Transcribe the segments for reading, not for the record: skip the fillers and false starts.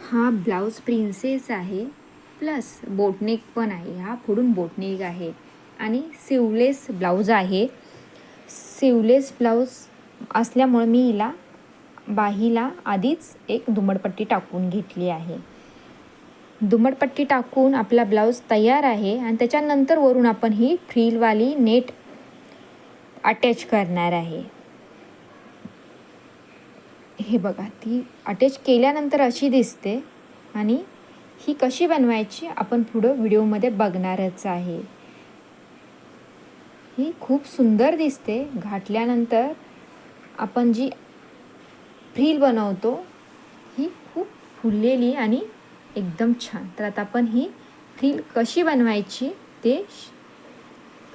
हा blouse princess आहे, plus boat neck पण आहे. हा पुढून बोटनेक आहे आणि सिवलेस ब्लाऊज आहे. सिवलेस ब्लाऊज असल्यामुळे मी हिला बाहीला आधीच एक दुमडपट्टी टाकून घेतली आहे. दुमडपट्टी टाकून आपला ब्लाऊज तयार आहे आणि त्याच्यानंतर वरून आपण ही फ्रीलवाली नेट अटॅच करणार आहे. हे बघा, ती अटॅच केल्यानंतर अशी दिसते आणि ही कशी बनवायची आपण पुढं व्हिडिओमध्ये बघणारच आहे. ही खूप सुंदर दिसते. घातल्यानंतर आपण जी फ्रील बनवतो ही खूप फुललेली आणि एकदम छान. तर आता आपण ही फ्रील कशी बनवायची ते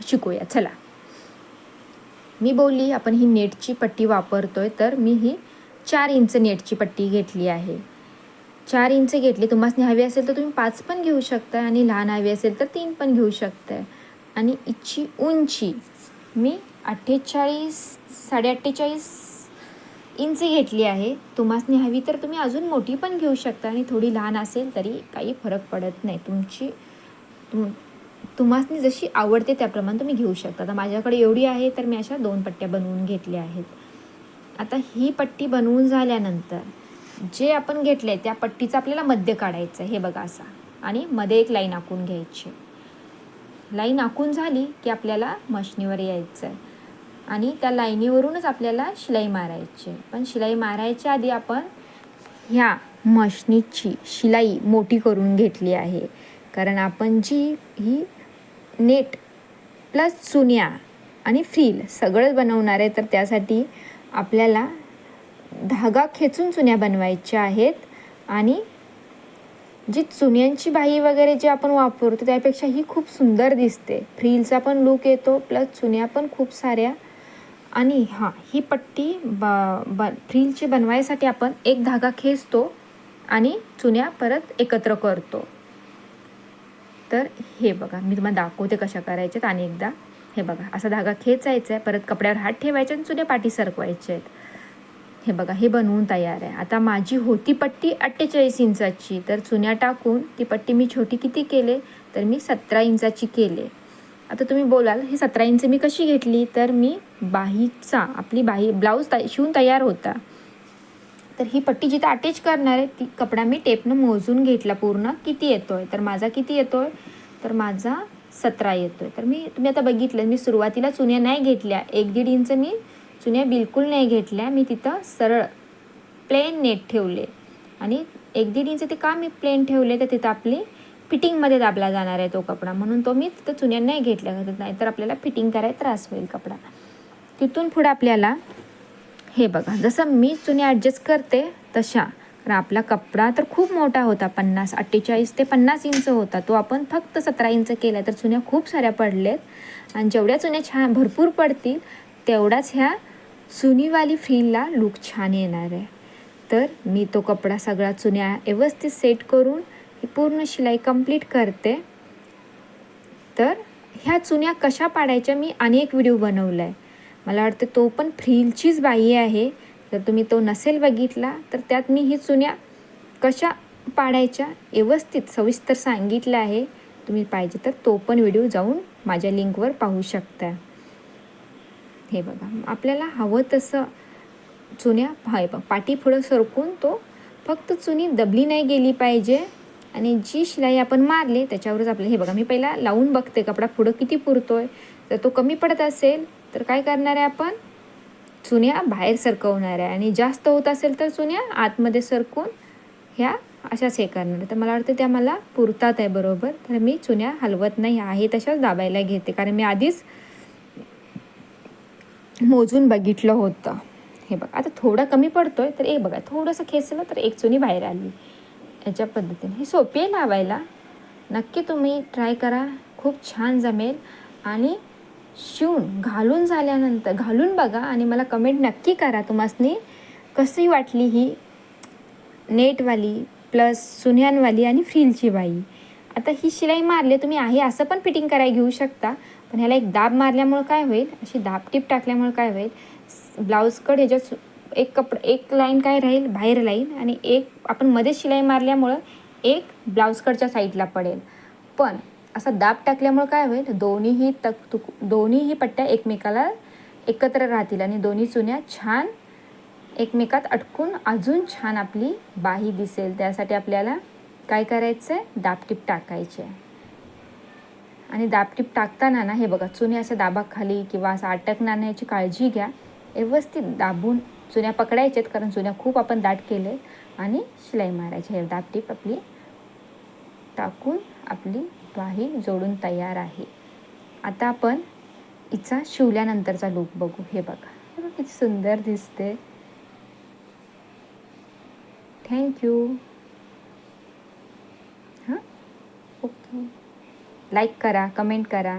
शिकूया. चला, मी बोलली आपण ही नेटची पट्टी वापरतोय, तर मी ही 4 इंच नेटची पट्टी घेतली आहे. 4 इंच घेतली. तुम्हाला हवी असेल तर तुम्ही 5 पण घेऊ शकता आणि लहान हवी असेल तर 3 पण घेऊ शकता. आणि हिची उंची मी 48 48.5 इंच घेतली आहे. तुम्हाला हवी तर तुम्ही अजून मोठी पण घेऊ शकता आणि थोडी लहान असेल तरी काही फरक पडत नाही. तुम्हाला जशी आवडते त्याप्रमाणे तुम्ही घेऊ शकता. आता माझ्याकडे एवढी आहे तर मी अशा 2 पट्ट्या बनवून घेतल्या आहेत. आता ही पट्टी बनवून झाल्यानंतर जे आपण घेतले त्या पट्टीचा आपल्याला मध्य काढायचं आहे. हे बघा असा, आणि मध्ये एक लाईन आखून घ्यायची. लाईन आखून झाली की आपल्याला मशनीवर यायचं आहे आणि त्या लाईनीवरूनच आपल्याला शिलाई मारायची. पण शिलाई मारायच्या आधी आपण ह्या मशनीची शिलाई मोठी करून घेतली आहे, कारण आपण जी ही नेट प्लस चुन्या आणि फ्रील सगळंच बनवणार आहे. तर त्यासाठी आपल्याला धागा खेचून चुन्या बनवायच्या आहेत आणि जी चुन्यांची बाही वगैरे जे आपण वापरतो त्यापेक्षा ही खूप सुंदर दिसते. फ्रीलचा पण लूक येतो, प्लस चुन्या पण खूप साऱ्या. आणि ही पट्टी फ्रीलची बनवायसाठी आपण एक धागा खेचतो आणि चुन्या परत एकत्र करतो. तर हे बघा, मी तुम्हाला दाखवते कशा करायच्यात. आणि एकदा हे बघा, असा धागा खेचायचा आहे, परत कपड्यावर हात ठेवायचे आणि चुन्या पाठी सरकवायच्या आहेत. हे बघा, हे बनवून तयार आहे. आता माझी होती पट्टी 48 इंचाची, तर चुन्या टाकून ती पट्टी मी छोटी किती केले तर मी 17 इंचाची केले. आता तुम्ही बोलाल ही 17 इंच मी कशी घेतली, तर मी आपली बाही ब्लाऊज शिवून तयार होता, तर ही पट्टी जिथं अटॅच करणार आहे ती कपडा मी टेपनं मोजून घेतला पूर्ण किती येतोय. तर माझा किती येतोय, तर माझा 17 येतोय. तर तुम्ही आता बघितलं, मी सुरुवातीला चुन्या नाही घेतल्या. 1-1.5 इंच मी चुन्या बिलकुल नाही घेतल्या. मी तिथं सरळ प्लेन नेट ठेवले आणि 1-1.5 इंच ते का मी प्लेन ठेवले, तर तिथं आपली फिटिंगमध्ये दाबला जाणार आहे तो कपडा, म्हणून तो मी तिथं चुन्या नाही घेतल्या. नाही तर आपल्याला फिटिंग करायला त्रास होईल कपडा. तिथून पुढे आपल्याला हे बघा, जसं मी चुन्या ॲडजस्ट करते तशा, कारण आपला कपडा तर खूप मोठा होता, 48 ते 50 इंच होता. तो आपण फक्त 17 इंच केला, तर चुन्या खूप साऱ्या पडलेत. आणि जेवढ्या चुन्या छान भरपूर पडतील तेवढाच ह्या चुनीवाली फ्रीलला लूक छान येणार आहे. तर मी तो कपडा सगळा चुन्या व्यवस्थित सेट करून ही पूर्ण शिलाई कंप्लीट करते. तर ह्या चुन्या कशा पाडायच्या मी अनेक व्हिडिओ बनवला आहे. मला वाटतं तो पण फ्रीलचीच बाई आहे. जर तुम्ही तो नसेल बघितला तर त्यात मी ही चुन्या कशा पाडायच्या व्यवस्थित सविस्तर सांगितलं आहे. तुम्ही पाहिजे तर तो पण व्हिडिओ जाऊन माझ्या लिंकवर पाहू शकता. हे बघा, आपल्याला हवं तसं चुन्या पाठी पुढं सरकून तो फक्त चुनी दबली नाही गेली पाहिजे. आणि जी शिलाई आपण मारली त्याच्यावरच आपलं हे बघा, मी पहिला लावून बघते कपडा पुढं किती पुरतोय. तर तो कमी पडत असेल तर काय करणार आहे, आपण चुन्या बाहेर सरकवणार आहे. आणि जास्त होत असेल तर चुन्या आतमध्ये सरकून ह्या अशाच हे करणार आहे. तर मला वाटतं त्या मला पुरतात आहे बरोबर. तर मी चुन्या हलवत नाही आहे, तशाच दाबायला घेते, कारण मी आधीच मोजून बघितलं होतं. हे बघा, आता थोडा कमी पडतोय तर एक बघा, थोडंसं खेचलं तर एक चुनी बाहेर आली. याच्या पद्धतीने ही सोपी आहे लावायला. नक्की तुम्ही ट्राय करा, खूप छान जमेल. आणि शिवून घालून बघा आणि मला कमेंट नक्की करा तुम्हाला कशी वाटली ही नेटवाली प्लस चुन्यांवाली आणि फ्रीलची बाई. आता ही शिलाई मारली तुम्ही आहे असं पण फिटिंग करायला घेऊ शकता, पण ह्याला एक दाब मारल्यामुळं काय होईल, अशी दाब टीप टाकल्यामुळे काय होईल, ब्लाऊजकडे ह्याच्या एक लाईन काय राहील बाहेर लाईन आणि एक आपण मध्येच शिलाई मारल्यामुळं एक ब्लाऊज कटच्या साईडला पडेल. पण असा दाब टाकल्यामुळं काय होईल, दोन्हीही पट्ट्या एकमेकाला एकत्र राहतील आणि दोन्ही चुन्या छान एकमेकात अटकून अजून छान आपली बाही दिसेल. त्यासाठी आपल्याला काय करायचं आहे, दाबटीप टाकायची आहे. आणि दाबटीप टाकताना ना हे बघा, चुने अशा दाबाखाली किंवा असं अटकणार नाही याची काळजी घ्या. व्यवस्थित दाबून चुन्या पकडायच्यात, कारण चुन्या खूप आपण दाट केले आणि शिलाई मारायची. हे दाबटीप आपली टाकून आपली बाही जोडून तयार आहे. आता आपण हिचा शिवल्यानंतरचा लूक बघू. हे बघा किती सुंदर दिसते. थँक्यू. हां, ओके. लाईक करा, कमेंट करा.